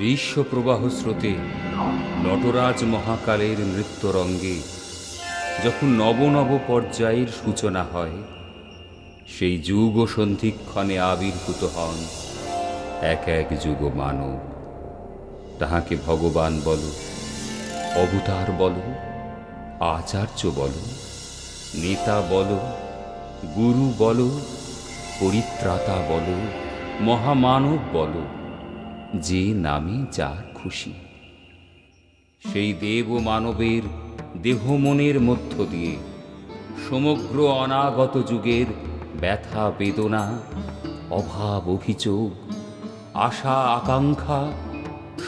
বিশ্বপ্রবাহ স্রোতে নটরাজ মহাকালের নৃত্যরঙ্গে যখন নব নব পর্যায়ের সূচনা হয়, সেই যুগ সন্ধিক্ষণে আবির্ভূত হন এক এক যুগ মানব। তাহাকে ভগবান বলো, অবতার বলো, আচার্য বলো, নেতা বলো, গুরু বলো, পরিত্রাতা বলো, মহামানব বলো, যে নামে যার খুশি। সেই দেব ও মানবের দেহ মনের মধ্য দিয়ে সমগ্র অনাগত যুগের ব্যথা বেদনা, অভাব অভিযোগ, আশা আকাঙ্ক্ষা,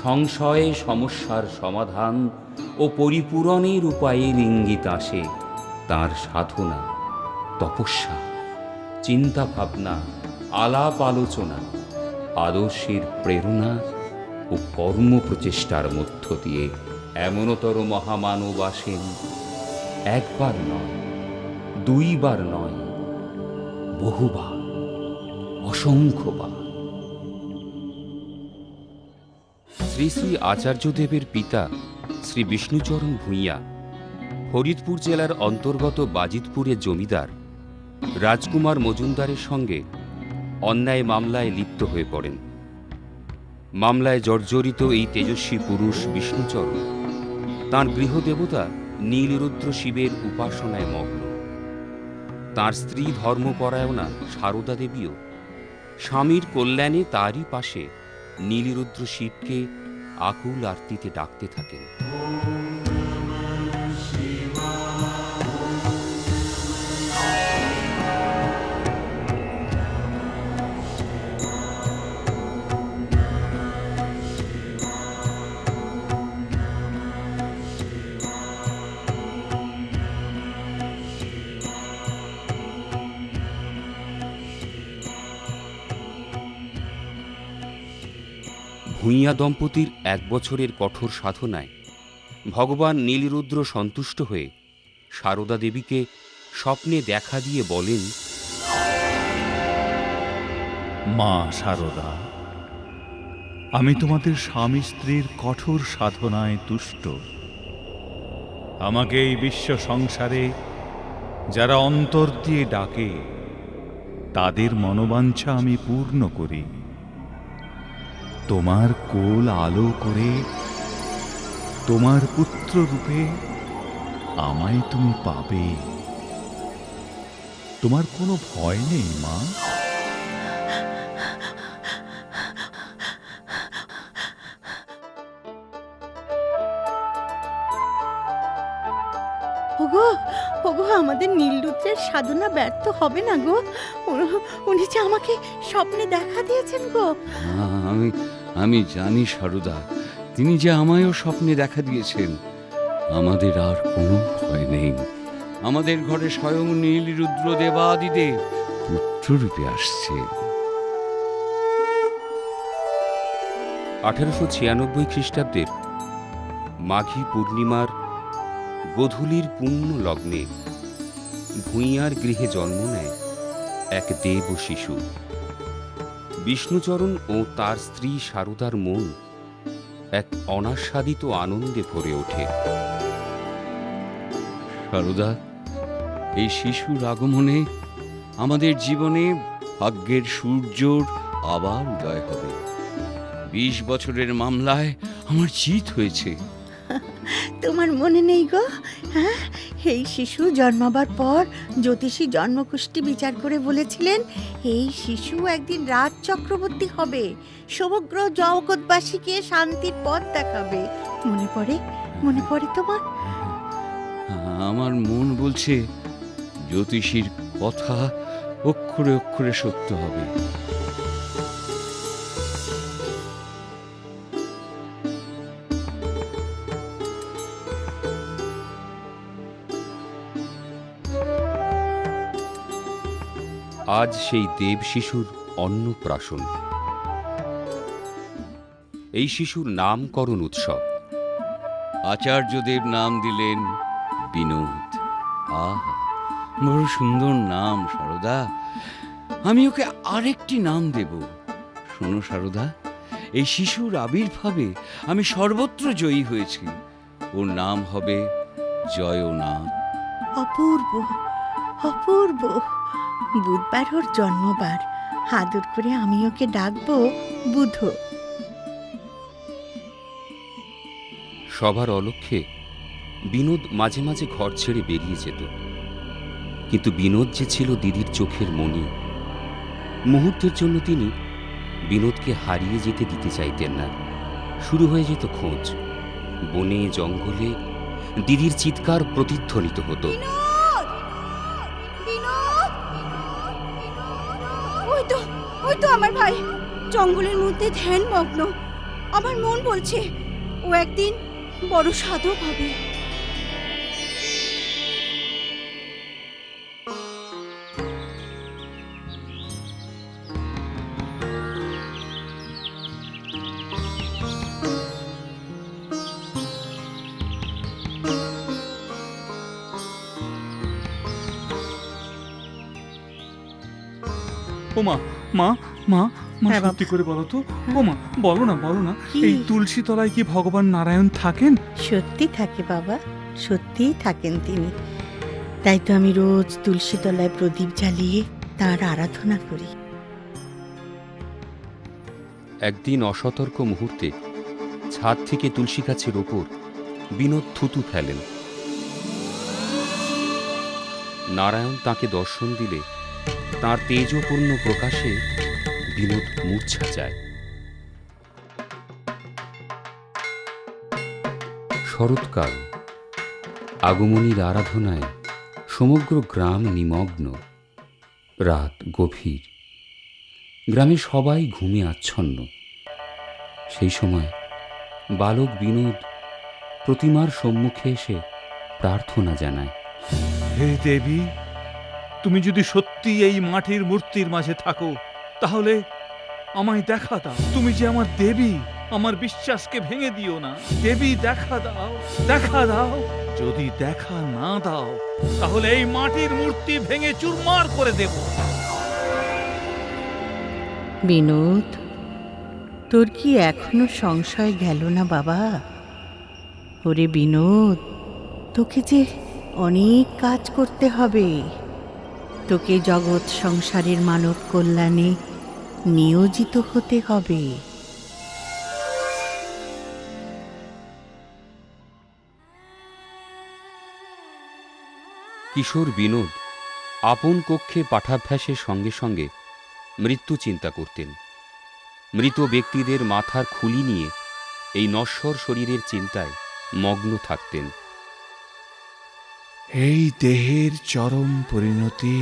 সংশয় সমস্যার সমাধান ও পরিপূরণের উপায়ের ইঙ্গিত আসে তাঁর সাধনা, তপস্যা, চিন্তা ভাবনা, আলাপ আলোচনা, আদর্শের প্রেরণা ও কর্ম প্রচেষ্টার মধ্য দিয়ে। এমনতর মহামানব আসেন একবার নয়, দুইবার নয়, বহুবার, অসংখ্যবার। শ্রী শ্রী আচার্যদেবের পিতা শ্রী বিষ্ণুচরণ ভূঁইয়া ফরিদপুর জেলার অন্তর্গত বাজিতপুরের জমিদার রাজকুমার মজুমদারের সঙ্গে অন্যায় মামলায় লিপ্ত হয়ে পড়েন। মামলায় জর্জরিত এই তেজস্বী পুরুষ বিষ্ণুচরণ তাঁর গৃহদেবতা নীলরুদ্র শিবের উপাসনায় মগ্ন। তাঁর স্ত্রী ধর্মপরায়ণা সারদা দেবীও স্বামীর কল্যাণে তারই পাশে নীলরুদ্র শিবকে আকুল আরতিতে ডাকতে থাকেন। ভূঁইয়া দম্পতির 1 বছরের কঠোর সাধনায় ভগবান নীলরুদ্র সন্তুষ্ট হয়ে সারদা দেবীকে স্বপ্নে দেখা দিয়ে বলেন, মা সারদা, আমি তোমাদের স্বামী স্ত্রীর কঠোর সাধনায় তুষ্ট। আমাকে এই বিশ্ব সংসারে যারা অন্তর দিয়ে ডাকে তাদের মনোবাঞ্ছা আমি পূর্ণ করি। তোমার কোল আলো করে তোমার পুত্র রূপে আমায় তুমি পাবে। তোমার কোনো ভয় নেই মা। ওগো ওগো, আমাদের নীলরুদ্রের সাধনা ব্যর্থ হবে না গো। উনি যে আমাকে স্বপ্নে দেখা দিয়েছেন গো। আমি জানি সারদা, তিনি যে আমায়ও স্বপ্নে দেখা দিয়েছেন। আমাদের আর কোনো ভয় নেই। আমাদের ঘরে স্বয়ং নীলরুদ্র দেবাদিদেব পুত্ররূপে আসছে। 1896 খ্রিস্টাব্দের মাঘী পূর্ণিমার গোধূলির পুণ্য লগ্নে ভূঁইয়ার গৃহে জন্ম নেয় এক দেব শিশু। বিষ্ণুচরণ ও তার স্ত্রী সারদার মন এক অনাস্বাদিত আনন্দে ভরে ওঠে। সারদা, এই শিশুর আগমনে আমাদের জীবনে ভাগ্যের সূর্যর আবার উদয় হবে। 20 বছরের মামলায় আমার জিত হয়েছে। তোমার মনে নেই গো? হ্যাঁ, এই শিশু জন্মাবার পর জ্যোতিষী জন্মকুষ্টি বিচার করে বলেছিলেন এই শিশু একদিন রাজ চক্রবর্তী হবে, সমগ্র জগৎবাসীকে শান্তির পথ দেখাবে। মনে পড়ে? মনে পড়ে তোমার? আমার মন বলছে জ্যোতিষীর কথা অক্ষরে অক্ষরে সত্য হবে। আজ সেই দেব শিশুর অন্নপ্রাশন। এই শিশুর নামকরণ উৎসব। আচার্যদেব নাম দিলেন বিনোদ। আহা, বড় সুন্দর নাম সারদা। আমি ওকে আরেকটি নাম দেব। শোনো সারদা, এই শিশুর আবির্ভাবে আমি সর্বত্র জয়ী হয়েছি। ওর নাম হবে জয়নাথ। অপূর্ব, অপূর্ব। বুধবার ওর জন্মবার, আদর করে আমি ওকে ডাকবো বুধ। সবার অলক্ষ্যে বিনোদ মাঝে মাঝে ঘর ছেড়ে বেরিয়ে যেত, কিন্তু বিনোদ যে ছিল দিদির চোখের মণি। মুহূর্তের জন্য তিনি বিনোদকে হারিয়ে যেতে দিতে চাইতেন না। শুরু হয়ে যেত খোঁজ। বনে জঙ্গলে দিদির চিৎকার প্রতিধ্বনিত হতো। ওই তো আমার ভাই জঙ্গলের মধ্যে ধ্যানমগ্ন। আমার মন বলছে ও একদিন বড় সাধক হবে। ও মা, মা, মা, মা, হ্যাঁ, সত্যি বাবা। করে বলো তো। ও মা, বলো না, বলো না, কি? এই তুলসী তলায় কি ভগবান নারায়ণ থাকেন? সত্যি থাকে বাবা, সত্যিই থাকেন তিনি। তাই তো আমি রোজ তুলসী তলায় প্রদীপ জ্বালিয়ে তাঁর আরাধনা করি। একদিন অসতর্ক মুহূর্তে ছাদ থেকে তুলসী গাছের ওপর বিনোদ থুতু ফেলেন। নারায়ণ তাকে দর্শন দিলে তাঁর তেজপূর্ণ প্রকাশে বিনোদ মূর্ছা যায়। শরৎকাল, আগমনীর আরাধনায় সমগ্র গ্রাম নিমগ্ন। রাত গভীর, গ্রামে সবাই ঘুমে আচ্ছন্ন। সেই সময় বালক বিনোদ প্রতিমার সম্মুখে এসে প্রার্থনা জানায়। হে দেবী, তুমি যদি সত্যি এই মাটির মূর্তির মাঝে থাকো, তাহলে আমায় দেখা দাও। তুমি যে আমার দেবী, আমার বিশ্বাসকে ভেঙে দিও না। দেবী, দেখা দাও, দেখা দাও। যদি দেখা না দাও, তাহলে এই মাটির মূর্তি ভেঙে চুরমার করে দেব। বিনোদ, তোর কি এখনো সংশয় গেল না বাবা? ওরে বিনোদ, তোকে যে অনেক কাজ করতে হবে। তোকে জগৎ সংসারের মানব কল্যাণে নিয়োজিত হতে হবে। কিশোর বিনোদ আপন কক্ষে পাঠাভ্যাসের সঙ্গে সঙ্গে মৃত্যু চিন্তা করতেন। মৃত ব্যক্তিদের মাথার খুলি নিয়ে এই নশ্বর শরীরের চিন্তায় মগ্ন থাকতেন। এই দেহের চরম পরিণতি,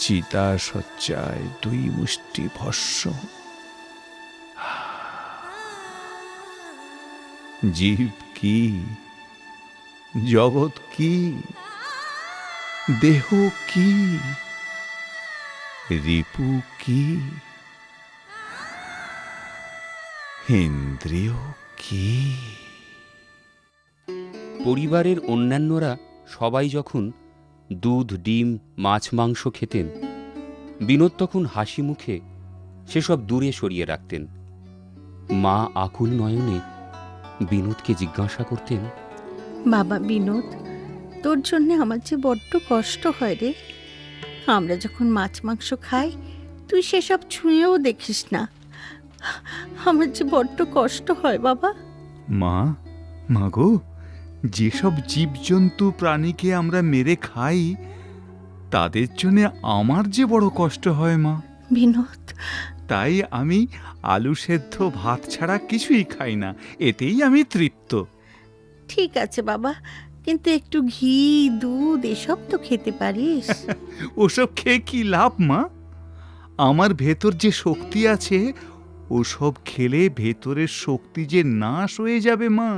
চিতা শয্যায় 2 মুষ্টি ভস্ম। জীব কি, জগৎ কি, দেহ কি, রিপু কি, ইন্দ্রিয় কি? পরিবারের অন্যান্যরা সবাই যখন দুধ, ডিম, মাছ, মাংস খেতেন, বিনোদ তখন হাসি মুখে সেসব দূরে সরিয়ে রাখতেন। মা আকুল নয়নে বিনোদকে জিজ্ঞাসা করতেন, বাবা বিনোদ, তোর জন্যে আমার যে বড্ড কষ্ট হয় রে। আমরা যখন মাছ মাংস খাই, তুই সেসব ছুঁয়েও দেখিস না। আমার যে বড্ড কষ্ট হয় বাবা। মা, মাগো, যেসব জীবজন্তু প্রাণীকে আমরা মেরে খাই, তাদের জন্য আমার যে বড় কষ্ট হয় মা। বিনোদ, তাই আমি আলু সেদ্ধ ভাত ছাড়া কিছুই খাই না। এতেই আমি তৃপ্ত। ঠিক আছে বাবা, কিন্তু একটু ঘি, দুধ এসব তো খেতে পারিস। ওসব খেয়ে কি লাভ মা? আমার ভেতর যে শক্তি আছে, ওসব খেলে ভেতরের শক্তি যে নাশ হয়ে যাবে মা।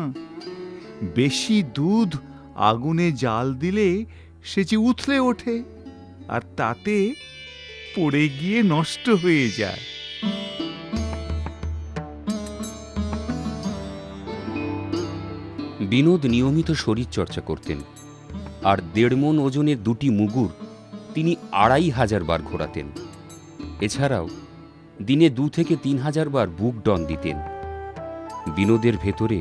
বেশি দুধ আগুনে জাল দিলে সে যে উথলে ওঠে, আর তাতে পড়ে গিয়ে নষ্ট হয়ে যায়। বিনোদ নিয়মিত শরীরচর্চা করতেন, আর 1.5 মণ ওজনের 2টি মুগুর তিনি 2500 বার ঘোরাতেন। এছাড়াও দিনে 2 থেকে 3,000 বার বুক ডন দিতেন। বিনোদের ভেতরে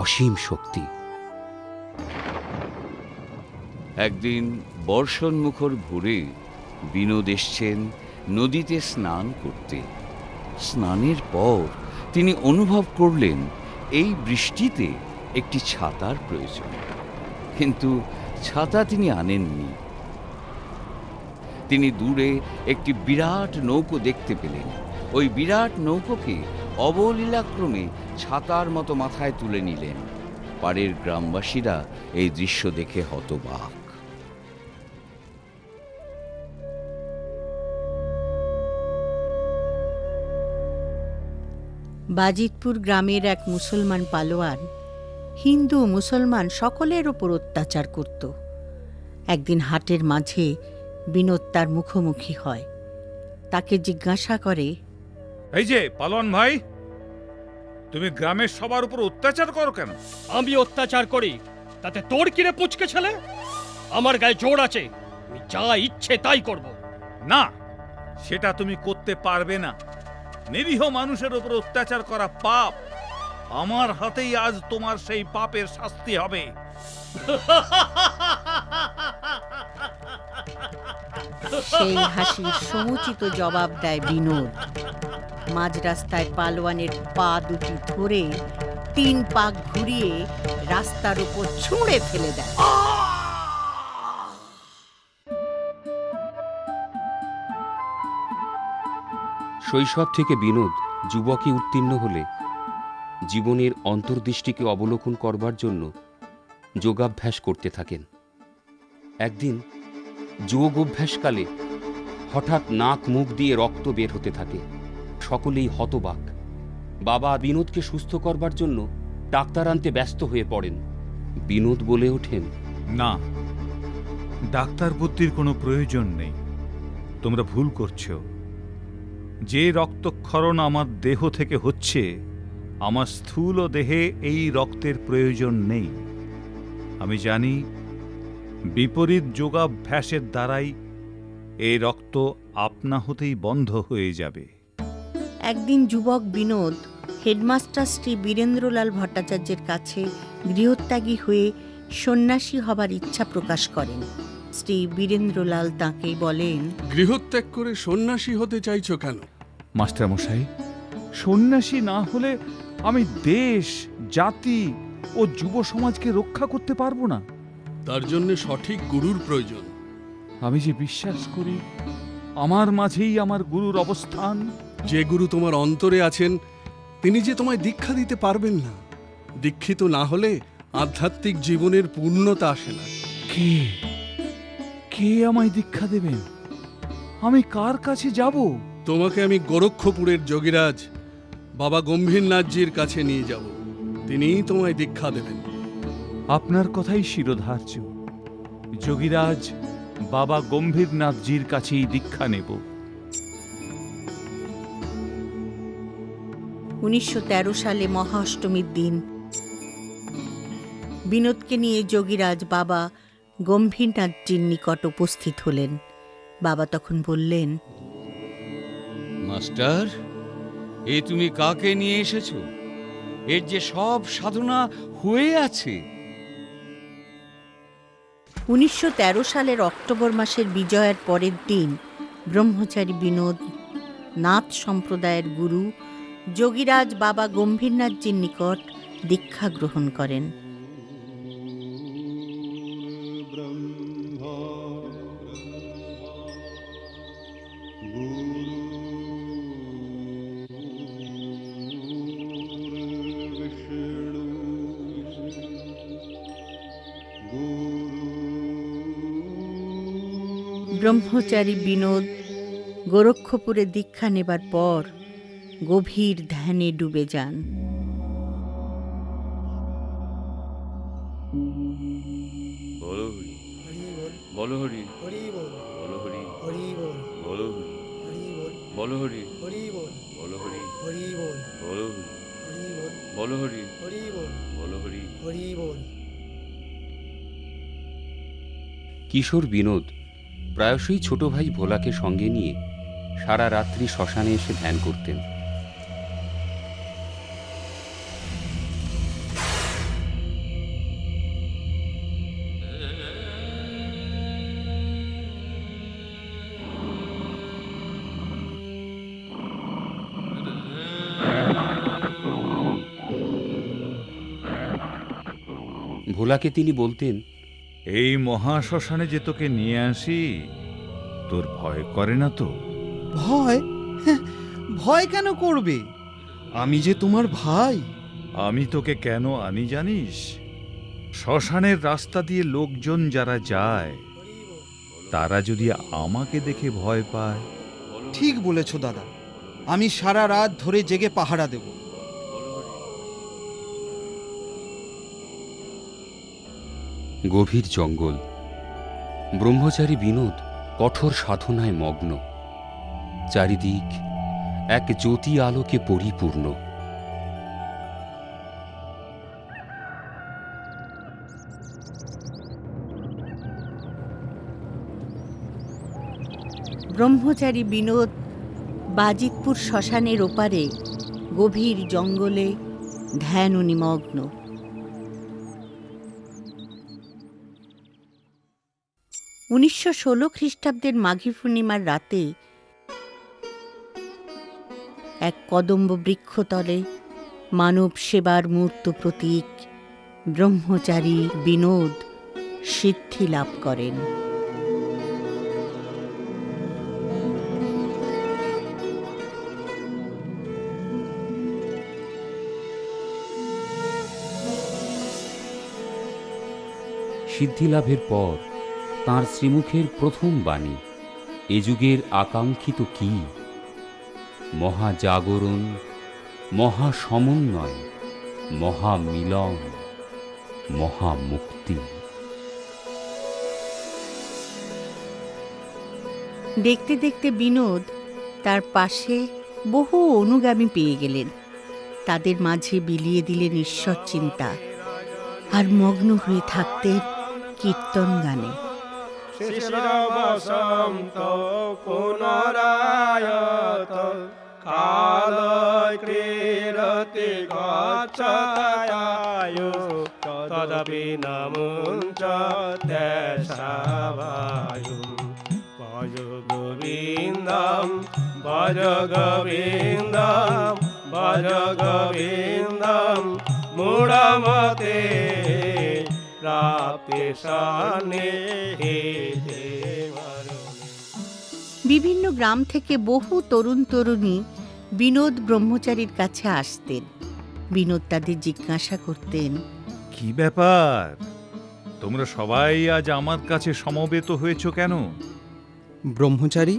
অসীম শক্তি। একদিন বর্ষণমুখর ভোরে বিনোদ এসছেন নদীতে স্নান করতে। স্নানের পর তিনি অনুভব করলেন এই বৃষ্টিতে একটি ছাতার প্রয়োজন, কিন্তু ছাতা তিনি আনেননি। তিনি দূরে একটি বিরাট নৌকো দেখতে পেলেন। ওই বিরাট নৌকোকে অবলীলাক্রমে ছাতার মতো মাথায় তুলে নিলেন। পাড়ের গ্রামবাসীরা এই দৃশ্য দেখে হতবাক। বাজিতপুর গ্রামের এক মুসলমান পালোয়ান হিন্দু মুসলমান সকলের ওপর অত্যাচার করত। একদিন হাটের মাঝে বিনোদ তার মুখোমুখি হয়। তাকে জিজ্ঞাসা করে, এই যে পালোয়ান ভাই, তুমি গ্রামের সবার উপর অত্যাচার করো কেন? আমি অত্যাচার করি তাতে তোর কিরে পুচকে ছেলে? আমার গায়ে জোর আছে, আমি যা ইচ্ছে তাই করব। না, সেটা তুমি করতে পারবে না। নিরীহ মানুষের উপর অত্যাচার করা পাপ। আমার হাতেই আজ তোমার সেই পাপের শাস্তি হবে। সেই হাসির সমুচিত জবাব দেয় বিনোদ। মাঝ রাস্তায় পালোয়ানের পা দুটি ধরে 3 পাক ঘুরিয়ে রাস্তার উপর ছুঁড়ে ফেলে দেয়। শৈশব থেকে বিনোদ যুবকে উত্তীর্ণ হলে জীবনের অন্তর্দৃষ্টিকে অবলোকন করবার জন্য যোগাভ্যাস করতে থাকেন। একদিন যোগ অভ্যাসকালে হঠাৎ নাক মুখ দিয়ে রক্ত বের হতে থাকে। সকলেই হতবাক। বাবা বিনোদকে সুস্থ করবার জন্য ডাক্তার আনতে ব্যস্ত হয়ে পড়েন। বিনোদ বলে ওঠেন, না, ডাক্তার বুদ্ধির কোনো প্রয়োজন নেই। তোমরা ভুল করছো। যে রক্তক্ষরণ আমার দেহ থেকে হচ্ছে, আমার স্থূল দেহে এই রক্তের প্রয়োজন নেই। আমি জানি বিপরীত যোগাভ্যাসের দ্বারাই এই রক্ত আপনা হতেই বন্ধ হয়ে যাবে। একদিন যুবক বিনোদ হেডমাস্টার শ্রী বীরেন্দ্রলাল ভট্টাচার্যের কাছে গৃহত্যাগী হয়ে সন্ন্যাসী হবার ইচ্ছা প্রকাশ করেন। শ্রী বীরেন্দ্রলাল তাঁকে বলেন, গৃহত্যাগ করে সন্ন্যাসী হতে চাইছো কেন? মাস্টারমশাই, সন্ন্যাসী না হলে আমি দেশ, জাতি ও যুব সমাজকে রক্ষা করতে পারবো না। তার জন্য সঠিক গুরুর প্রয়োজন। আমি যে বিশ্বাস করি আমার মাঝেই আমার গুরুর অবস্থান। যে গুরু তোমার অন্তরে আছেন তিনি যে তোমায় দীক্ষা দিতে পারবেন না। দীক্ষিত না হলে আধ্যাত্মিক জীবনের পূর্ণতা আসে না। কে কে আমায় দীক্ষা দেবেন? আমি কার কাছে যাব? তোমাকে আমি গোরক্ষপুরের যোগীরাজ বাবা গম্ভীরনাথজির কাছে নিয়ে যাব। তিনিই তোমায় দীক্ষা দেবেন। আপনার কথাই শিরোধার্য। যোগীরাজ বাবা গম্ভীরনাথজির কাছেই দীক্ষা নেব। 1913 সালে মহা অষ্টমীর দিন বিনোদকে নিয়ে যোগীরাজ বাবা গম্ভীরনাথজির নিকট উপস্থিত হলেন। বাবা তখন বললেন, মাস্টার, এ তুমি কাকে নিয়ে এসেছো? এর যে সব সাধনা হয়ে আছে। 1913 সালের অক্টোবর মাসের বিজয়ের পরের দিন ব্রহ্মচারী বিনোদ নাথ সম্প্রদায়ের গুরু যোগীরাজ বাবা গম্ভীরনাথজির নিকট দীক্ষা গ্রহণ করেন। ব্রহ্মচারী বিনোদ গোরক্ষপুরে দীক্ষা নেবার পর গভীর ধ্যানে ডুবে যান। বলো হরি, বলো হরি, বলো হরি, বলো হরি, বলো হরি, বলো হরি, বলো হরি, বলো হরি, বলো হরি। কিশোর বিনোদ প্রায়শই ছোট ভাই ভোলাকে সঙ্গে নিয়ে সারা রাত্রি শ্মশানে এসে ধ্যান করতেন। ভোলাকে তিনি বলতেন, এই মহাশ্মশানে যে তোকে নিয়ে আসি, তোর ভয় করে না তো? ভয়? ভয় কেন করবে? আমি যে তোমার ভাই। আমি তোকে কেন আনি জানিস? শ্মশানের রাস্তা দিয়ে লোকজন যারা যায়, তারা যদি আমাকে দেখে ভয় পায়। ঠিক বলেছ দাদা, আমি সারা রাত ধরে জেগে পাহারা দেব। গভীর জঙ্গল। ব্রহ্মচারী বিনোদ কঠোর সাধনায় মগ্ন। চারিদিক এক জ্যোতি আলোকে পরিপূর্ণ। ব্রহ্মচারী বিনোদ বাজিতপুর শ্মশানের ওপারে গভীর জঙ্গলে ধ্যান নিমগ্ন। 1916 খ্রিস্টাব্দের মাঘী পূর্ণিমার রাতে এক কদম্ব বৃক্ষতলে মানব সেবার মূর্ত প্রতীক ব্রহ্মচারী বিনোদ সিদ্ধি লাভ করেন। সিদ্ধিলাভের পর তাঁর শ্রীমুখের প্রথম বাণী এ যুগের আকাঙ্ক্ষিত কি? মহাজাগরণ, মহাসমন্বয়, মহামিলন, মহামুক্তি। দেখতে দেখতে বিনোদ তার পাশে বহু অনুগামী পেয়ে গেলেন। তাদের মাঝে বিলিয়ে দিলেন ঈশ্বর চিন্তা, আর মগ্ন হয়ে থাকতেন কীর্তন গানে। বসন্ত পুনরায়ত কাল ক্রীড়তি গচ্ছায়ু তদপি নমুঞ্চ দেশাবায়ু ভজ গোবিন্দম ভজ গোবিন্দম ভজ গোবিন্দম মূঢ়মতে বিভিন্ন গ্রাম থেকে বহু তরুণ তরুণী বিনোদ ব্রহ্মচারীর কাছে আসতেন। বিনোদ তাদের জিজ্ঞাসা করতেন, কি ব্যাপার, তোমরা সবাই আজ আমার কাছে সমবেত হয়েছ কেন? ব্রহ্মচারী,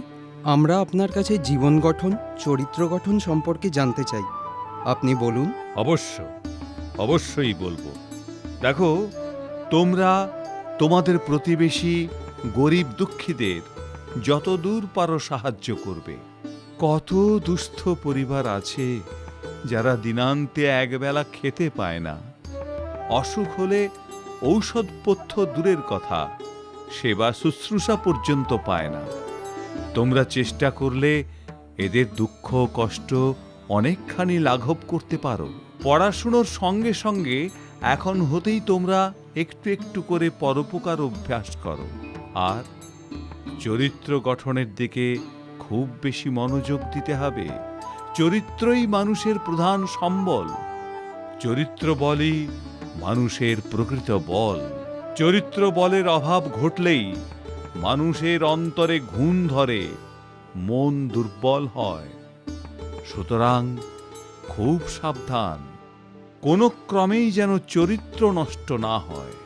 আমরা আপনার কাছে জীবন গঠন, চরিত্র গঠন সম্পর্কে জানতে চাই। আপনি বলুন। অবশ্যই বলবো। দেখো, তোমরা তোমাদের প্রতিবেশী গরিব দুঃখীদের যতদূর পারো সাহায্য করবে। কত দুস্থ পরিবার আছে যারা দিনান্তে একবেলা খেতে পায় না। অসুখ হলে ঔষধপথ্য দূরের কথা, সেবা শুশ্রূষা পর্যন্ত পায় না। তোমরা চেষ্টা করলে এদের দুঃখ কষ্ট অনেকখানি লাঘব করতে পারো। পড়াশুনোর সঙ্গে সঙ্গে এখন হতেই তোমরা একটু একটু করে পরোপকার অভ্যাস করো, আর চরিত্র গঠনের দিকে খুব বেশি মনোযোগ দিতে হবে। চরিত্রই মানুষের প্রধান সম্বল। চরিত্র বলই মানুষের প্রকৃত বল। চরিত্র বলের অভাব ঘটলেই মানুষের অন্তরে ঘুণ ধরে, মন দুর্বল হয়। সুতরাং খুব সাবধান, কোনো ক্রমেই যেন চরিত্র নষ্ট না হয়।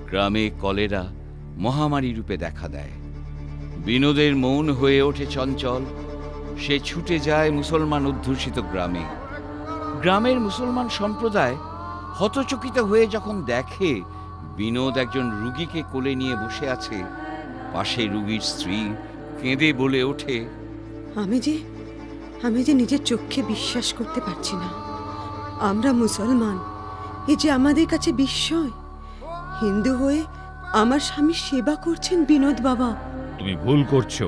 গ্রামে কলেরা মহামারী রূপে দেখা দেয়। বিনোদের মন হয়ে ওঠে চঞ্চল। সে ছুটে যায় মুসলমান অধ্যুষিত গ্রামে। গ্রামের মুসলমান সম্প্রদায় হতচকিত হয়ে যখন দেখে বিনোদ একজন রুগীকে কোলে নিয়ে বসে আছে, পাশে রুগীর স্ত্রী কেঁদে বলে ওঠে, আমি যে নিজের চোখে বিশ্বাস করতে পারছি না। আমরা মুসলমান, এ যে আমাদের কাছে বিস্ময়। হিন্দু হয়ে আমার স্বামী সেবা করছেন বিনোদ বাবা। তুমি ভুল করছো।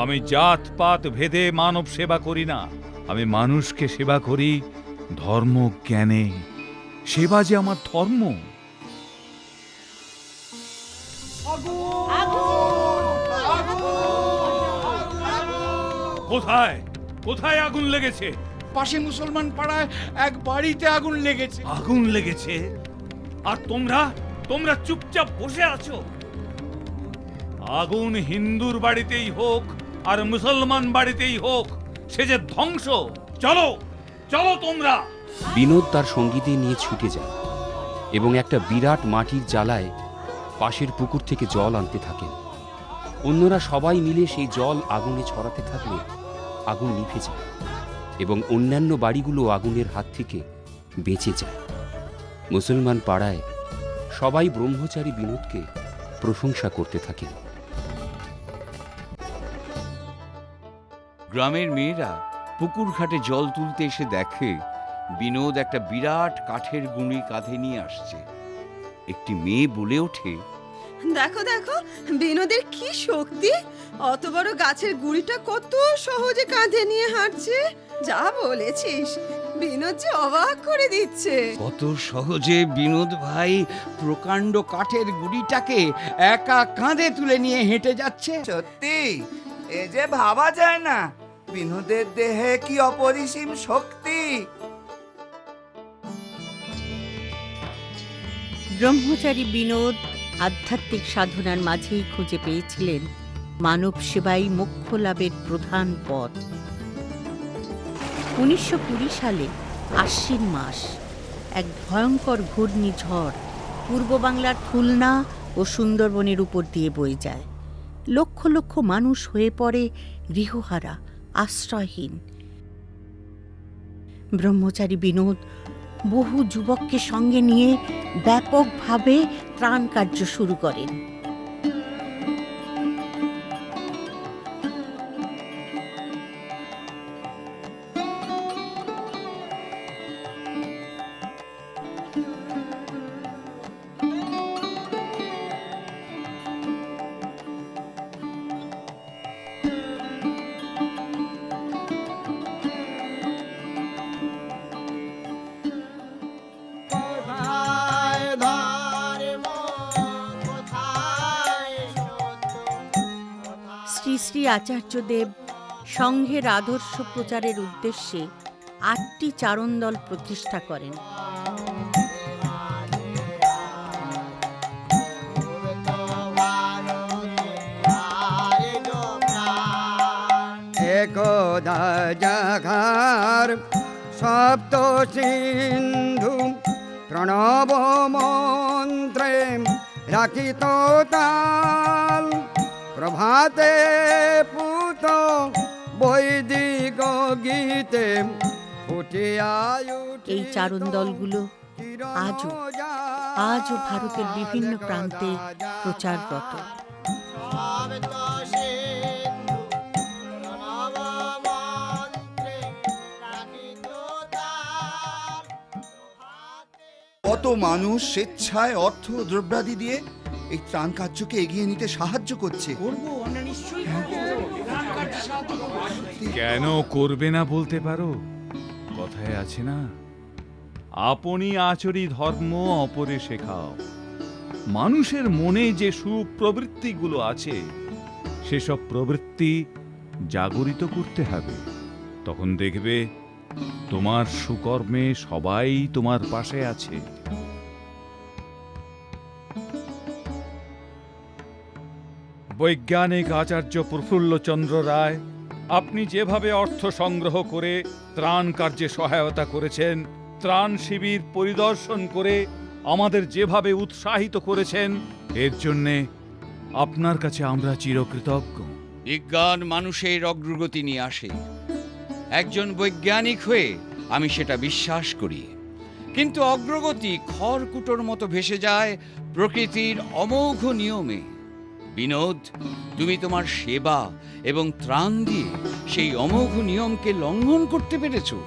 আমি জাত পাত ভেদে মানব সেবা করি না, আমি মানুষকে সেবা করি ধর্ম জ্ঞানে। সেবা যে আমার ধর্ম। কোথায় কোথায় আগুন লেগেছে? পাশে মুসলমান পাড়ায় এক বাড়িতে আগুন লেগেছে। আগুন লেগেছে আর তোমরা তোমরা চুপচাপ বসে আছো? আগুন হিন্দুর বাড়িতেই হোক আর মুসলমান বাড়িতেই হোক, সে যে ধ্বংস। চলো চলো তোমরা। বিনোদ তার সঙ্গীদের নিয়ে ছুটে যায় এবং একটা বিরাট মাটির জালায় পাশের পুকুর থেকে জল আনতে থাকেন। অন্যরা সবাই মিলে সেই জল আগুনে ছড়াতে থাকলে আগুন নিভে যায় এবং অন্যান্য বাড়িগুলো আগুনের হাত থেকে বেঁচে যায়। মুসলমান পাড়ায় সবাই ব্রহ্মচারী বিনোদকে প্রশংসা করতে থাকেন। গ্রামের মেয়েরা পুকুর ঘাটে জল তুলতে এসে দেখে বিনোদ একটা বিরাট কাঠের গুঁড়ি কাঁধে নিয়ে আসছে। একটি মেয়ে বলে ওঠে, দেখো দেখো বিনোদের কি শক্তি! অত বড় গাছের গুড়িটা কত সহজে কাঁধে নিয়ে হাঁটছে। যা বলেছিস, বিনোদ যে অবাক করে দিচ্ছে। কত সহজে বিনোদ ভাই প্রকাণ্ড কাঠের গুঁড়িটাকে একা কাঁধে তুলে নিয়ে হেঁটে যাচ্ছে। সত্যি এ যে ভাবা যায় না, বিনোদের দেহে কি অপরিসীম শক্তি। ব্রহ্মচারী বিনোদ আধ্যাত্মিক সাধনার মাঝেই খুঁজে পেয়েছিলেন মানব সেবাই মোক্ষ লাভের প্রধান পথ। 1920 সালে আশ্বিন মাস, এক ভয়ঙ্কর ঘূর্ণিঝড় পূর্ব বাংলার খুলনা ও সুন্দরবনের উপর দিয়ে বয়ে যায়। লক্ষ লক্ষ মানুষ হয়ে পড়ে গৃহহারা, আশ্রয়হীন। ব্রহ্মচারী বিনোদ বহু যুবককে সঙ্গে নিয়ে ব্যাপকভাবে ত্রাণ কার্য শুরু করেন। শ্রী শ্রী আচার্যদেব সংঘের আদর্শ প্রচারের উদ্দেশ্যে 8টি চারণদল প্রতিষ্ঠা করেন। একদা জাগার সপ্ত সিন্ধু প্রণব মন্ত্রে রাখিত তাল, প্রভাতে পুত বৈদিক গীতে ফুটিয়া এই চারণ দলগুলো আজও ভারতের বিভিন্ন প্রান্তে প্রচাররত। কত মানুষ স্বেচ্ছায় অর্থ দ্রব্যাদি দিয়ে এই ত্রাণ কার্যকে এগিয়ে নিতে সাহায্য করছে। কেন করবে না বলতে পারো? কথায় আছে না, আপনি আচরি ধর্ম অপরে শেখাও। মানুষের মনে যে সুপ্রবৃত্তিগুলো আছে সেসব প্রবৃত্তি জাগরিত করতে হবে। তখন দেখবে তোমার সুকর্মে সবাই তোমার পাশে আছে। বৈজ্ঞানিক আচার্য প্রফুল্লচন্দ্র রায়, আপনি যেভাবে অর্থ সংগ্রহ করে ত্রাণ কার্যে সহায়তা করেছেন, ত্রাণ শিবির পরিদর্শন করে আমাদের যেভাবে উৎসাহিত করেছেন, এর জন্যে আপনার কাছে আমরা চিরকৃতজ্ঞ। বিজ্ঞান মানুষের অগ্রগতি নিয়ে আসে। একজন বৈজ্ঞানিক হয়ে আমি সেটা বিশ্বাস করি, কিন্তু অগ্রগতি খড়কুটোর মতো ভেসে যায় প্রকৃতির অমোঘ নিয়মে। বিনোদ, তুমি তোমার সেবা এবং ত্রাণ দিয়ে সেই অমোঘ নিয়মকে লঙ্ঘন করতে পেরেছো।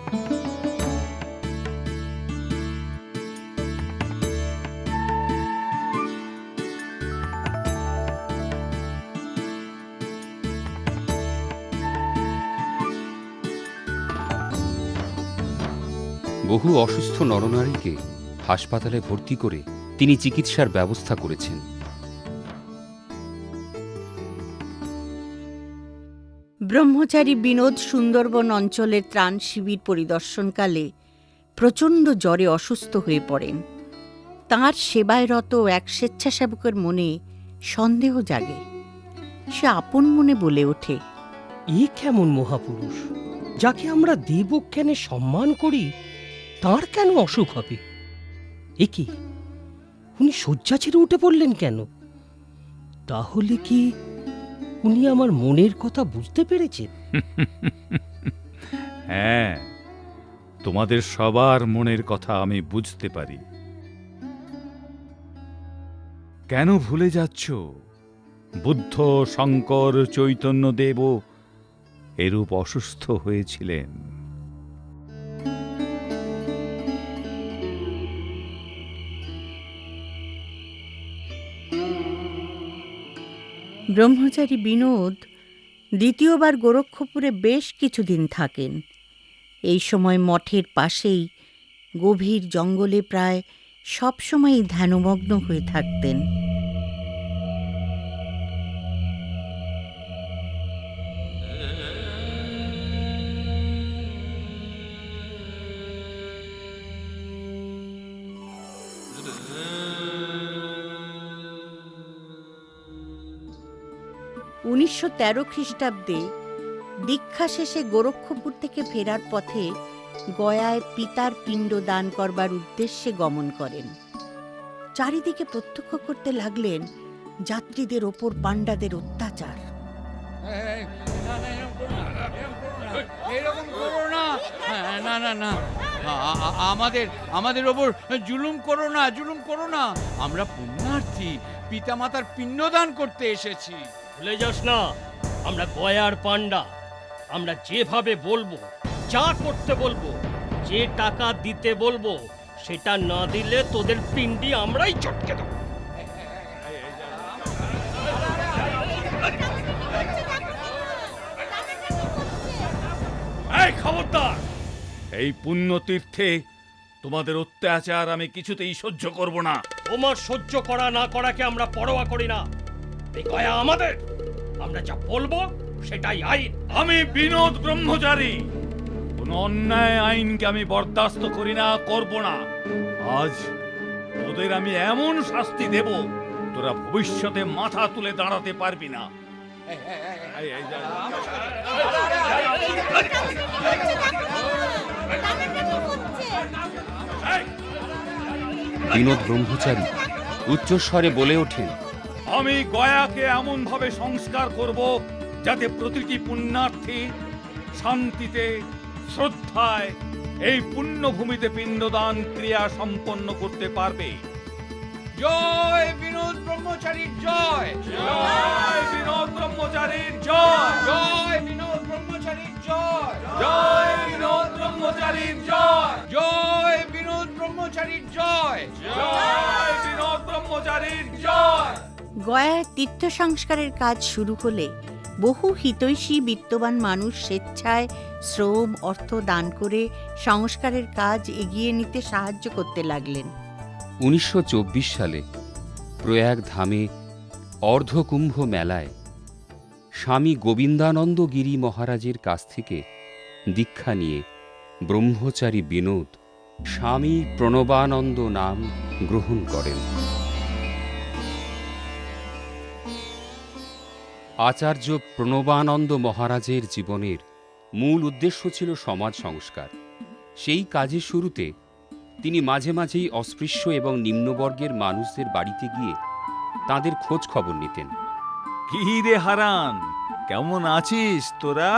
বহু অসুস্থ নরনারীকে হাসপাতালে ভর্তি করে তিনি চিকিৎসার ব্যবস্থা করেছেন। ব্রহ্মচারী বিনোদ সুন্দরবন অঞ্চলের ত্রাণ শিবির পরিদর্শনকালে প্রচণ্ড জ্বরে অসুস্থ হয়ে পড়েন। তাঁর সেবায় রত এক স্বেচ্ছাসেবকের মনে সন্দেহ জাগে। সে আপন মনে বলে ওঠে, এ কেমন মহাপুরুষ, যাকে আমরা দেবজ্ঞানে সম্মান করি, তার কেন অসুখ হবে? এ কি, উনি শয্যা ছেড়ে উঠে পড়লেন কেন? তাহলে কি উনি আমার মনের কথা বুঝতে পেরেছেন? হ্যাঁ, তোমাদের সবার মনের কথা আমি বুঝতে পারি। কেন ভুলে যাচ্ছ? বুদ্ধ, শঙ্কর, চৈতন্যদেবও এরূপ অসুস্থ হয়েছিলেন। ব্রহ্মচারী বিনোদ দ্বিতীয়বার গোরক্ষপুরে বেশ কিছুদিন থাকেন। এই সময় মঠের পাশেই গভীর জঙ্গলে প্রায় সবসময়ই ধ্যানমগ্ন হয়ে থাকতেন। খ্রিস্টাব্দে দীক্ষা শেষে গোরক্ষপুর থেকে ফেরার পথে গয়ায় পিতার পিণ্ড দান করবার উদ্দেশ্যে গমন করেন। চারিদিকে প্রত্যক্ষ করতে লাগলেন যাত্রীদের ওপর পাণ্ডাদের অত্যাচার। এরকম করো না, না না না, আমাদের ওপর জুলুম করো না, জুলুম করো না। আমরা পুণ্যার্থী, পিতামাতার পিণ্ডদান করতে এসেছি। ভুলে যাস না, আমরা গয়ার পাণ্ডা। আমরা যেভাবে বলবো, যা করতে বলবো, যে টাকা দিতে বলবো, সেটা না দিলে তোদের পিণ্ডি আমরাই চটকে দেবো। এই খবরদার! এই পুণ্যতীর্থে তোমাদের অত্যাচার আমি কিছুতেই সহ্য করব না। তোমার সহ্য করা না করাকে আমরা পরোয়া করি না। এই গয়া আমাদের, আমরা যা বলবো সেটাই আইন। আমি বিনোদ ব্রহ্মচারী, কোন অন্যায় আইনকে আমি বরদাস্ত করি না, করব না। আজ তোদের আমি এমন শাস্তি দেব, তোরা ভবিষ্যতে মাথা তুলে দাঁড়াতে পারবি না। বিনোদ ব্রহ্মচারী উচ্চস্বরে বলে ওঠেন, আমি গয়াকে এমন ভাবে সংস্কার করব যাতে প্রতিটি পুণ্যার্থী শান্তিতে, শ্রদ্ধায় এই পুণ্যভূমিতে পিণ্ডদান ক্রিয়া সম্পন্ন করতে পারবে। জয় বিনোদ ব্রহ্মচারীর জয়, জয় বিনোদ ব্রহ্মচারীর জয়, জয় বিনোদ ব্রহ্মচারীর জয়, জয় বিনোদ ব্রহ্মচারীর জয়, জয় বিনোদ ব্রহ্মচারীর জয়, জয় বিনোদ ব্রহ্মচারীর জয়। গয়ায় তীর্থ সংস্কারের কাজ শুরু হলে বহু হিতৈষী বিত্তবান মানুষ স্বেচ্ছায় শ্রম, অর্থ দান করে সংস্কারের কাজ এগিয়ে নিতে সাহায্য করতে লাগলেন। 1924 সালে প্রয়াগ ধামে অর্ধকুম্ভ মেলায় স্বামী গোবিন্দানন্দ গিরি মহারাজের কাছ থেকে দীক্ষা নিয়ে ব্রহ্মচারী বিনোদ স্বামী প্রণবানন্দ নাম গ্রহণ করেন। আচার্য প্রণবানন্দ মহারাজের জীবনের মূল উদ্দেশ্য ছিল সমাজ সংস্কার। সেই কাজের শুরুতে তিনি মাঝে মাঝেই অস্পৃশ্য এবং নিম্নবর্গের মানুষদের বাড়িতে গিয়ে তাদের খোঁজ খবর নিতেন। কি রে হারান, কেমন আছিস তোরা?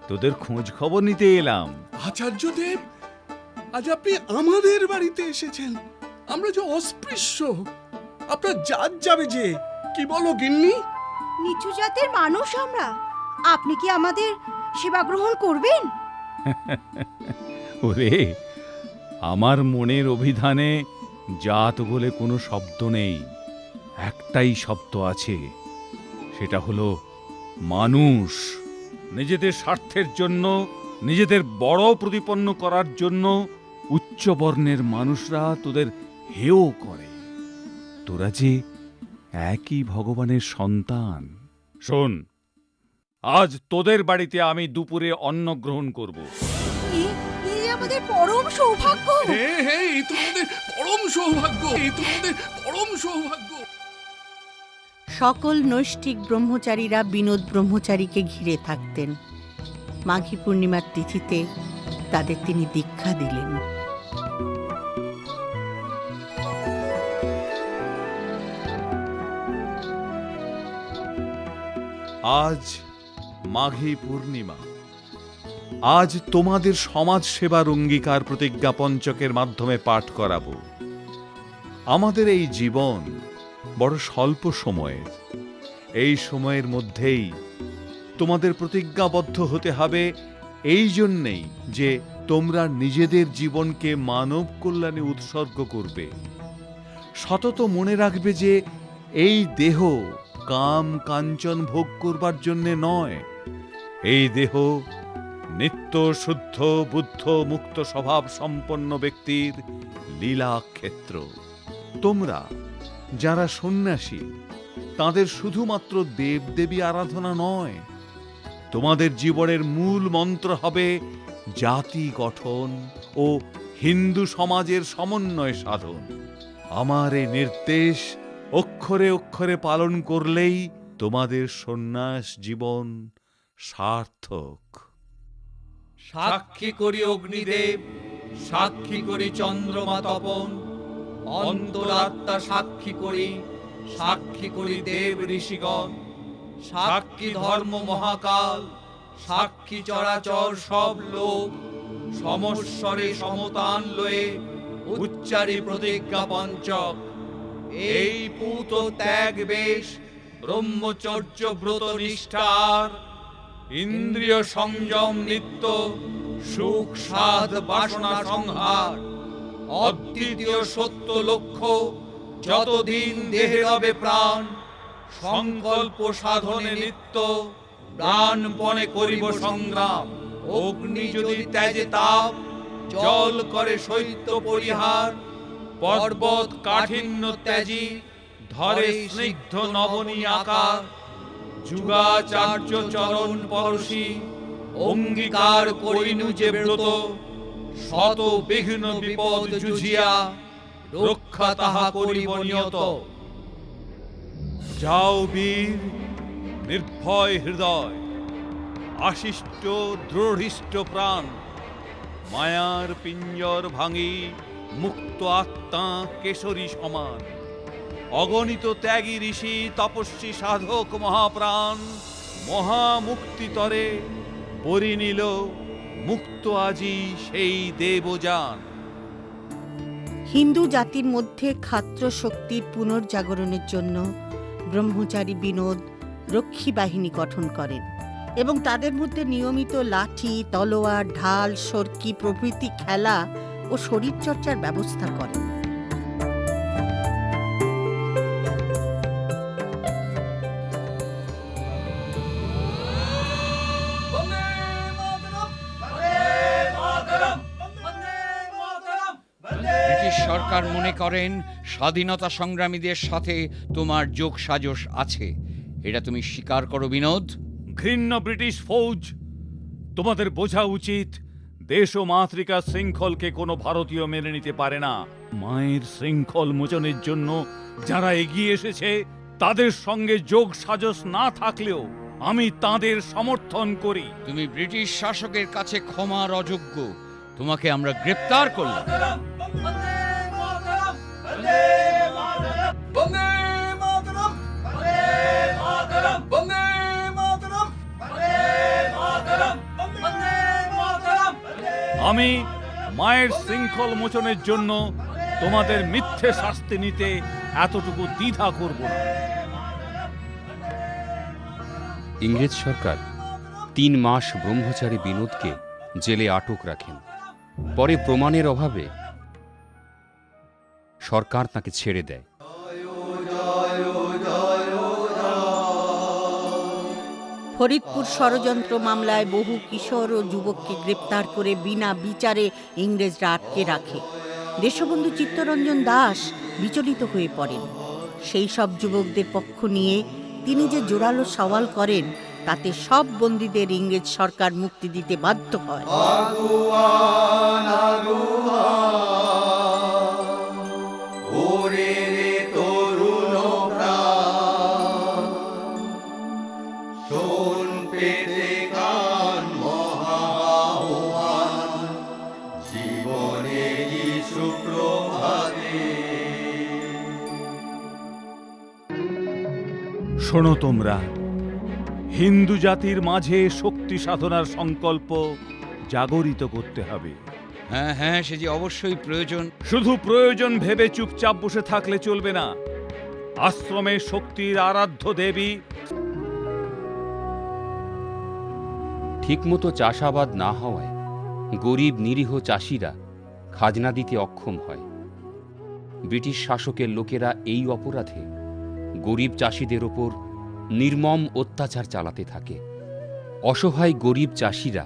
তোদের খোঁজ খবর নিতে এলাম। আচার্যদেব, আজ আপনি আমাদের বাড়িতে এসেছেন। আমরা যে অস্পৃশ্য, আপনার জাত যাবে যে। কি বলো গিন্নি? নিচু জাতের মানুষ আমরা, আপনি কি আমাদের সেবা গ্রহণ করবেন? ওরে, আমার মনের অভিধানে জাত বলে কোনো শব্দ নেই। একটাই শব্দ আছে, সেটা হলো মানুষ। নিজেদের স্বার্থের জন্য, নিজেদের বড় প্রতিপন্ন করার জন্য উচ্চ বর্ণের মানুষরা তোদের হেয় করে। তোরা যে একই ভগবানের সন্তান। শোন, আজ তোদের বাড়িতে আমি দুপুরে অন্ন গ্রহণ করব। এই আমাদের পরম সৌভাগ্য। হ্যাঁ, এই তো আমাদের পরম সৌভাগ্য, এই তো আমাদের পরম সৌভাগ্য। সকল নৈষ্ঠিক ব্রহ্মচারীরা বিনোদ ব্রহ্মচারীকে ঘিরে থাকতেন। মাঘী পূর্ণিমার তিথিতে তাদের তিনি দীক্ষা দিলেন। আজ মাঘী পূর্ণিমা। আজ তোমাদের সমাজ সেবার অঙ্গীকার প্রতিজ্ঞা পঞ্চকের মাধ্যমে পাঠ করাবো। আমাদের এই জীবন বড় স্বল্প সময়ের। এই সময়ের মধ্যেই তোমাদের প্রতিজ্ঞাবদ্ধ হতে হবে, এই জন্যেই যে তোমরা নিজেদের জীবনকে মানব কল্যাণে উৎসর্গ করবে। সতত মনে রাখবে যে এই দেহ কাম কাঞ্চন ভোগ করবার জন্যে নয়। এই দেহ নিত্য শুদ্ধ বুদ্ধ মুক্ত স্বভাব সম্পন্ন ব্যক্তির লীলা ক্ষেত্র। তোমরা যারা সন্ন্যাসী, তাদের শুধুমাত্র দেবদেবী আরাধনা নয়, তোমাদের জীবনের মূল মন্ত্র হবে জাতি গঠন ও হিন্দু সমাজের সমন্বয় সাধন। আমার এই নির্দেশ অক্ষরে অক্ষরে পালন করলেই তোমাদের সন্ন্যাস জীবন সার্থক। সাক্ষী করি অগ্নিদেব, সাক্ষী করি চন্দ্রমা তপন, অন্তরাত্মা সাক্ষী করি দেব ঋষিগণ, সাক্ষী ধর্ম মহাকাল, সাক্ষী চরাচর সব লোক, সমস্বরে সমতান লয়ে উচ্চারি প্রতিজ্ঞা পঞ্চক। এই পূত ত্যাগ বেশ ব্রহ্মচর্য ব্রত নিষ্ঠার, ইন্দ্রিয় সংযম নিত্য, সুখ সাধ বাসনা সংহার। অদ্বিতীয় সত্য লক্ষ্য, যতদিন দেহে রবে প্রাণ, সংকল্প সাধনে নিত্য, প্রাণপণে করিব সংগ্রাম। অগ্নি যদি ত্যাজে তাপ, জল করে শৈত্য পরিহার। পর্বত কাঠিন্য ত্যাজি, ধরে স্নিগ্ধ নবনী আকার। যুগাচার্য চরণ পরশী, অঙ্গীকার করিনু যে ব্রত। শত বিঘ্ন বিপদ জুঝিয়া, রক্ষা তাহা করিব নিয়ত। যাও বীর, নির্ভয় হৃদয়, আশিষ্ট দৃঢ়িষ্ট প্রাণ। মায়ার পিঞ্জর ভাঙি, মুক্ত আত্মা কেশরী সমান। অগণিত ত্যাগী ঋষি তপস্বী সাধক মহাপ্রাণ, মহামুক্তিতরে পরিনিল মুক্ত আজি সেই দেবযান। হিন্দু জাতির মধ্যে ক্ষাত্র শক্তির পুনর্জাগরণের জন্য ব্রহ্মচারী বিনোদ রক্ষী বাহিনী গঠন করেন এবং তাদের মধ্যে নিয়মিত লাঠি, তলোয়ার, ঢাল, সরকি প্রভৃতি খেলা ও শরীরচর্চার ব্যবস্থা করেন। ব্রিটিশ সরকার মনে করেন স্বাধীনতা সংগ্রামীদের সাথে তোমার যোগ সাজশ আছে। এটা তুমি স্বীকার করো বিনোদ? ঘৃণ্য ব্রিটিশ ফৌজ, তোমাদের বোঝা উচিত দেশ ও মাতৃকার শৃঙ্খলকে কোনো ভারতীয় মেনে নিতে পারে না। মায়ের শৃঙ্খল মোচনের জন্য যারা এগিয়ে এসেছে, তাদের সঙ্গে যোগ সাজস না থাকলেও আমি তাদের সমর্থন করি। তুমি ব্রিটিশ শাসকের কাছে ক্ষমার অযোগ্য। তোমাকে আমরা গ্রেপ্তার করলাম। আমি মায়ের শৃঙ্খল মোচনের জন্য তোমাদের মিথ্যে শাস্তি নিতে এতটুকু দ্বিধা করব না। ইংরেজ সরকার 3 মাস ব্রহ্মচারী বিনোদকে জেলে আটক রাখেন। পরে প্রমাণের অভাবে সরকার তাকে ছেড়ে দেয়। ফরিদপুর ষড়যন্ত্র মামলায় বহু কিশোর ও যুবককে গ্রেপ্তার করে বিনা বিচারে ইংরেজরা আটকে রাখে। দেশবন্ধু চিত্তরঞ্জন দাস বিচলিত হয়ে পড়েন। সেই সব যুবকদের পক্ষ নিয়ে তিনি যে জোরালো সওয়াল করেন, তাতে সব বন্দীদের ইংরেজ সরকার মুক্তি দিতে বাধ্য হয়। শোনো তোমরা, হিন্দু জাতির মাঝে শক্তি সাধনার সংকল্প জাগরিত করতে হবে। হ্যাঁ হ্যাঁ, সে যে অবশ্যই প্রয়োজন। শুধু প্রয়োজন ভেবে চুপচাপ বসে থাকলে চলবে না। আশ্রমে শক্তির আরাধ্য দেবী ঠিকমতো চাষাবাদ না হওয়ায় গরিব নিরীহ চাষিরা খাজনা দিতে অক্ষম হয়। ব্রিটিশ শাসকের লোকেরা এই অপরাধে গরিব চাষিদের ওপর নির্মম অত্যাচার চালাতে থাকে। অসহায় গরিব চাষিরা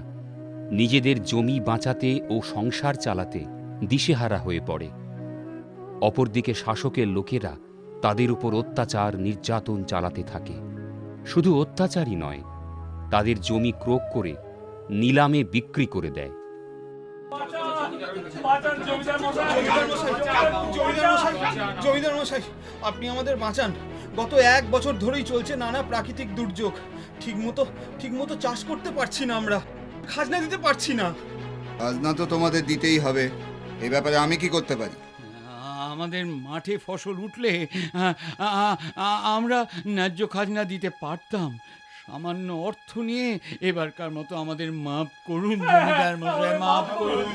নিজেদের জমি বাঁচাতে ও সংসার চালাতে দিশেহারা হয়ে পড়ে। অপরদিকে শাসকের লোকেরা তাদের উপর অত্যাচার নির্যাতন চালাতে থাকে। শুধু অত্যাচারই নয়, তাদের জমি ক্রোক করে নিলামে বিক্রি করে দেয়। জমিদার মশাই, আপনি আমাদের বাঁচান। গত 1 বছর ধরেই চলছে নানা প্রাকৃতিক দুর্যোগ। ঠিকমতো চাষ করতে পারছি না, আমরা খাজনা দিতে পারছি না। খাজনা তো তোমাদের দিতেই হবে, এই ব্যাপারে আমি কি করতে পারি? আমাদের মাঠে ফসল উঠলে আমরা ন্যায্য খাজনা দিতে পারতাম। সামান্য অর্থ নিয়ে এবারকার মতো আমাদের মাফ করুন জমিদার মশাই, মাফ করুন।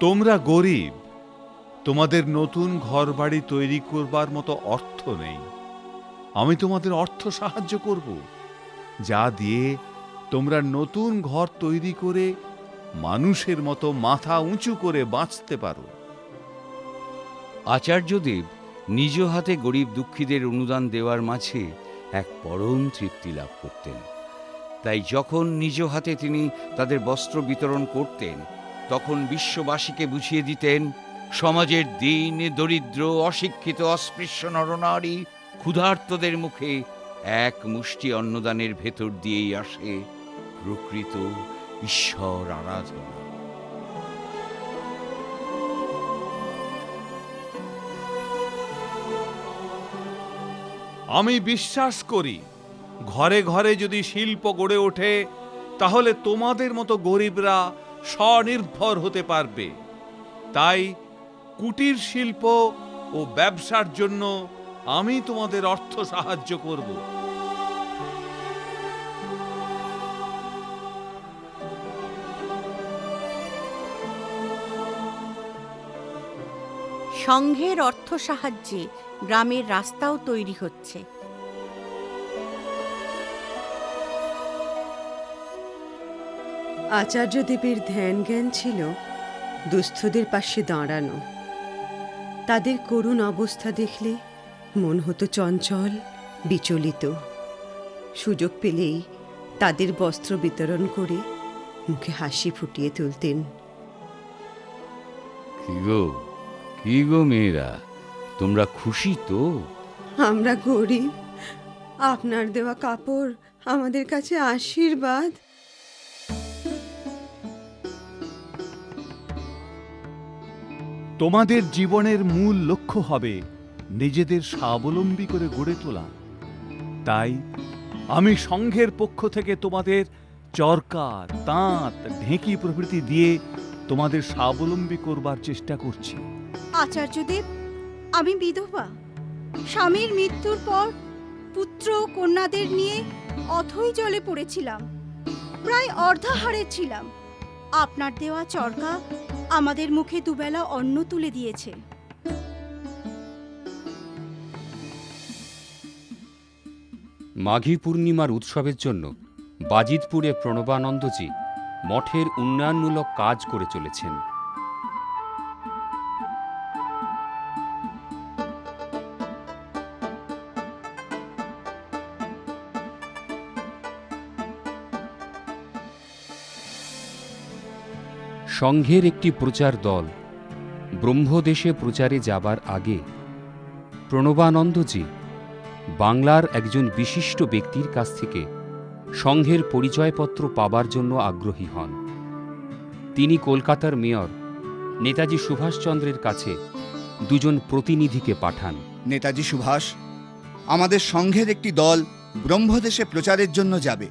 তোমরা গরিব, তোমাদের নতুন ঘর বাড়ি তৈরি করবার মতো অর্থ নেই। আমি তোমাদের অর্থ সাহায্য করব, যা দিয়ে তোমরা নতুন ঘর তৈরি করে মানুষের মতো মাথা উঁচু করে বাঁচতে পারো। আচার্যদেব নিজ হাতে গরিব দুঃখীদের অনুদান দেওয়ার মাঝে এক পরম তৃপ্তি লাভ করতেন। তাই যখন নিজ হাতে তিনি তাদের বস্ত্র বিতরণ করতেন, তখন বিশ্ববাসীকে বুঝিয়ে দিতেন সমাজের দীন দরিদ্র অশিক্ষিত অস্পৃশ্য নরনারী ক্ষুধার্তদের মুখে এক মুষ্টি অন্নদানের ভেতর দিয়েই আসে প্রকৃত ঈশ্বর আরাধনা। আমি বিশ্বাস করি, ঘরে ঘরে যদি শিল্প গড়ে ওঠে, তাহলে তোমাদের মতো গরিবরা স্বনির্ভর হতে পারবে। তাই কুটির শিল্প ও ব্যবসার জন্য আমি তোমাদের অর্থ সাহায্য করব। সংঘের অর্থ সাহায্যে গ্রামের রাস্তাও তৈরি হচ্ছে। আচার্যদেবের ধ্যান জ্ঞান ছিল দুস্থদের পাশে দাঁড়ানো। তাদের করুণ অবস্থা দেখলে মন হতো চঞ্চল, বিচলিত। সুযোগ পেলেই তাদের বস্ত্র বিতরণ করে মুখে হাসি ফুটিয়ে তুলতেন। কি গো মেয়েরা, তোমরা খুশি তো? আমরা গরিব, আপনার দেওয়া কাপড় আমাদের কাছে আশীর্বাদ। তোমাদের জীবনের মূল লক্ষ্য হবে নিজেদের স্বাবলম্বী করে গড়ে তোলা। তাই আমি সংঘের পক্ষ থেকে তোমাদের চরকা, তাঁত, ঢেঁকি প্রভৃতি দিয়ে তোমাদের স্বাবলম্বী করবার চেষ্টা করছি। আচার্যদেব, আমি বিধবা। স্বামীর মৃত্যুর পর পুত্র ও কন্যাদের নিয়ে অথই জলে পড়েছিলাম, প্রায় অর্ধাহারে ছিলাম। আপনার দেওয়া চরকা আমাদের মুখে দুবেলা অন্ন তুলে দিয়েছে। মাঘী পূর্ণিমার উৎসবের জন্য বাজিতপুরে প্রণবানন্দজি মঠের উন্নয়নমূলক কাজ করে চলেছেন। সংঘের একটি প্রচার দল ব্রহ্মদেশে প্রচারে যাবার আগে প্রণবানন্দজি বাংলার একজন বিশিষ্ট ব্যক্তির কাছ থেকে সংঘের পরিচয়পত্র পাবার জন্য আগ্রহী হন। তিনি কলকাতার মেয়র নেতাজি সুভাষচন্দ্রের কাছে দুজন প্রতিনিধিকে পাঠান। নেতাজি সুভাষ, আমাদের সংঘের একটি দল ব্রহ্মদেশে প্রচারের জন্য যাবে।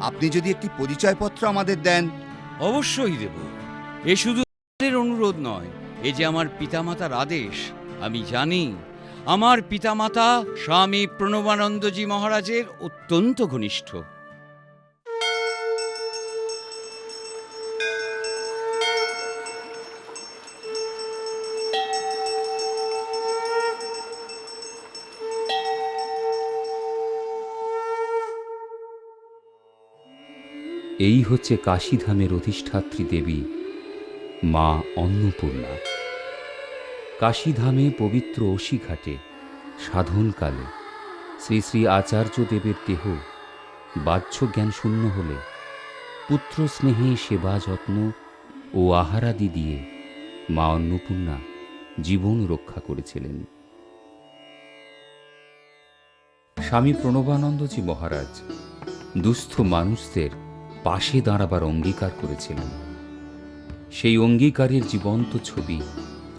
আপনি যদি একটি পরিচয়পত্র আমাদের দেন। অবশ্যই দেব। এ শুধু আমাদের অনুরোধ নয়, এ যে আমার পিতামাতার আদেশ। আমি জানি আমার পিতামাতা স্বামী প্রণবানন্দজি মহারাজের অত্যন্ত ঘনিষ্ঠ। এই হচ্ছে কাশীধামের অধিষ্ঠাত্রী দেবী মা অন্নপূর্ণা। কাশীধামে পবিত্র অসিঘাটে সাধনকালে শ্রী শ্রী আচার্যদেবের দেহ বাহ্য জ্ঞান শূন্য হলে পুত্র স্নেহে সেবা যত্ন ও আহারাদি দিয়ে মা অন্নপূর্ণা জীবন রক্ষা করেছিলেন। স্বামী প্রণবানন্দজি মহারাজ দুস্থ মানুষদের পাশে দাঁড়াবার অঙ্গীকার করেছিলেন। সেই অঙ্গীকারের জীবন্ত ছবি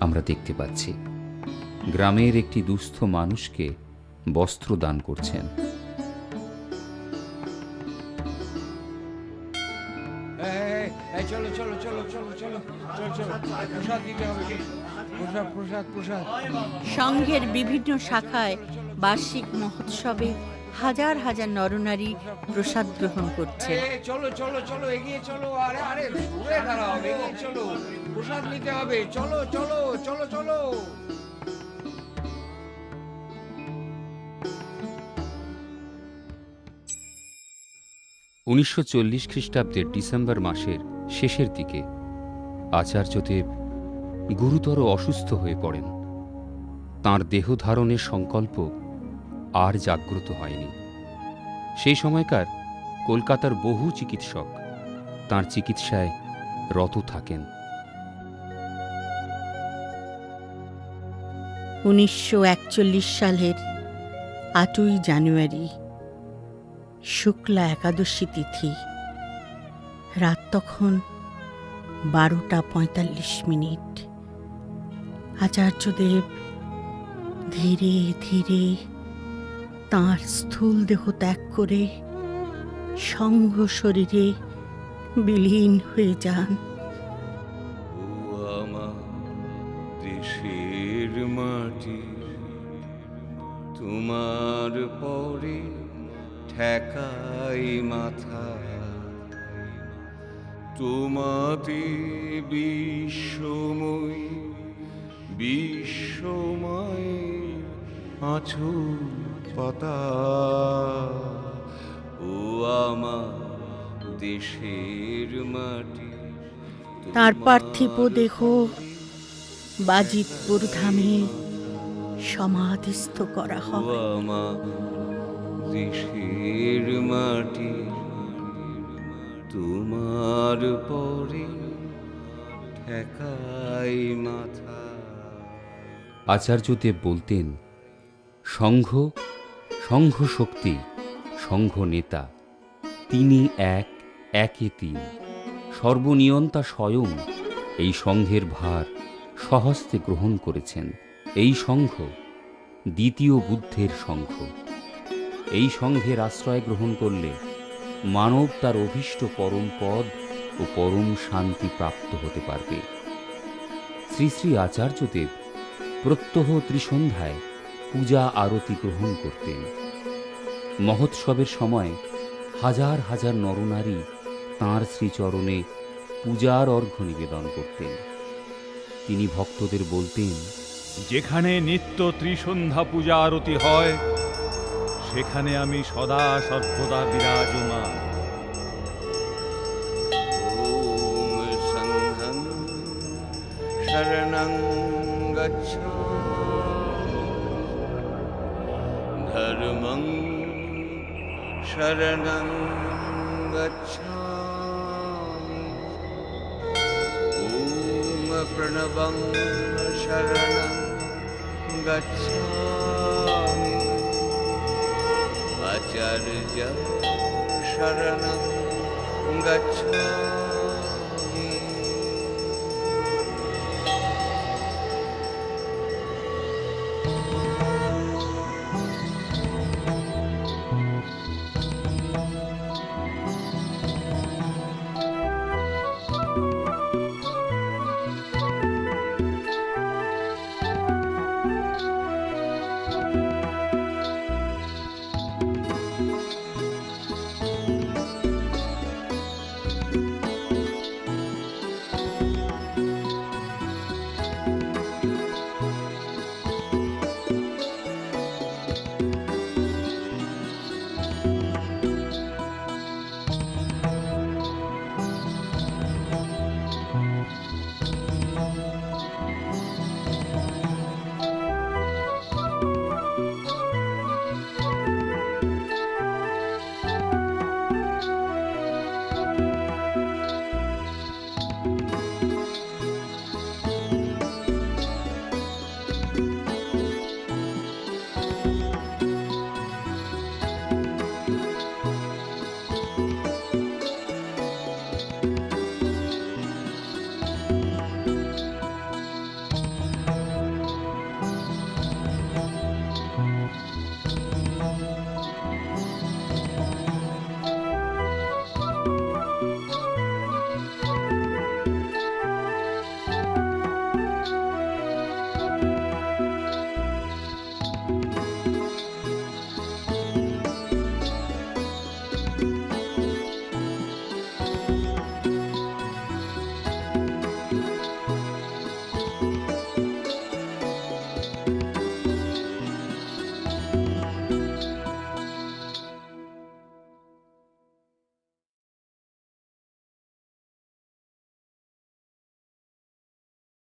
আমরা দেখতে পাচ্ছি। গ্রামের একটি দুস্থ মানুষকে বস্ত্র দান করছেন। চলো চলো চলো চলো চলো চলো, প্রসাদ দিতে হবে। প্রসাদ প্রসাদ প্রসাদ। সংঘের বিভিন্ন শাখায় বার্ষিক মহোৎসবে হাজার হাজার নরনারী প্রসাদ গ্রহণ করছে। চলো চলো চলো, এগিয়ে চলো। আরে আরে ঘুরে দাঁড়াও, এগিয়ে চলো, প্রসাদ নিতে হবে। চলো চলো চলো চলো। 1940 খ্রিস্টাব্দের ডিসেম্বর মাসের শেষের দিকে আচার্যদেব গুরুতর অসুস্থ হয়ে পড়েন। তাঁর দেহ ধারণের সংকল্প আর জাগ্রত হয়নি। সেই সময়কার কলকাতার বহু চিকিৎসক তাঁর চিকিৎসায় রত থাকেন। 1941 সালের 8ই জানুয়ারি শুক্লা একাদশী তিথি, রাত তখন 12:45। আচার্যদেব ধীরে ধীরে তাঁর স্থূল দেহ ত্যাগ করে সংঘ শরীরে বিলীন হয়ে যান। দেশের মাটি তোমার পরে ঠেকাই মাথা, তোমাতে বিশ্বময় বিশ্বময় আছো পাতা। ও আমার দেশের মাটি। তাঁর পার্থিব দেহ বাজিতপুর ধামে সমাধিস্থ করা হয়। আমার দেশের মাটি তোমার পরে ঠেকাই মাথা। আচার্যদেব বলতেন, সংঘ, সংঘ শক্তি, সংঘ নেতা, তিনি এক, একে তিন, সর্বনিয়ন্তা স্বয়ং এই সংঘের ভার স্বহস্তে গ্রহণ করেছেন। এই সংঘ দ্বিতীয় বুদ্ধের সংঘ। এই সংঘের আশ্রয় গ্রহণ করলে মানব তার অভীষ্ট পরম পদ ও পরম শান্তি প্রাপ্ত হতে পারবে। শ্রী শ্রী আচার্যদেব প্রত্যহ ত্রিসন্ধ্যায় পূজা আরতি গ্রহণ করতেন। মহোৎসবের সময় হাজার হাজার নরনারী তাঁর শ্রীচরণে পূজার অর্ঘ্য নিবেদন করতেন। তিনি ভক্তদের বলতেন, যেখানে নিত্য ত্রিসন্ধ্যা পূজা আরতি হয় সেখানে আমি সদা সর্বদা বিরাজমান। ওম সংঘং শরণং গচ্ছামি, ধর্মং শরণং গচ্ছামি, ওম প্রণবং শরণং গচ্ছামি, আচার্য শরণং গচ্ছামি।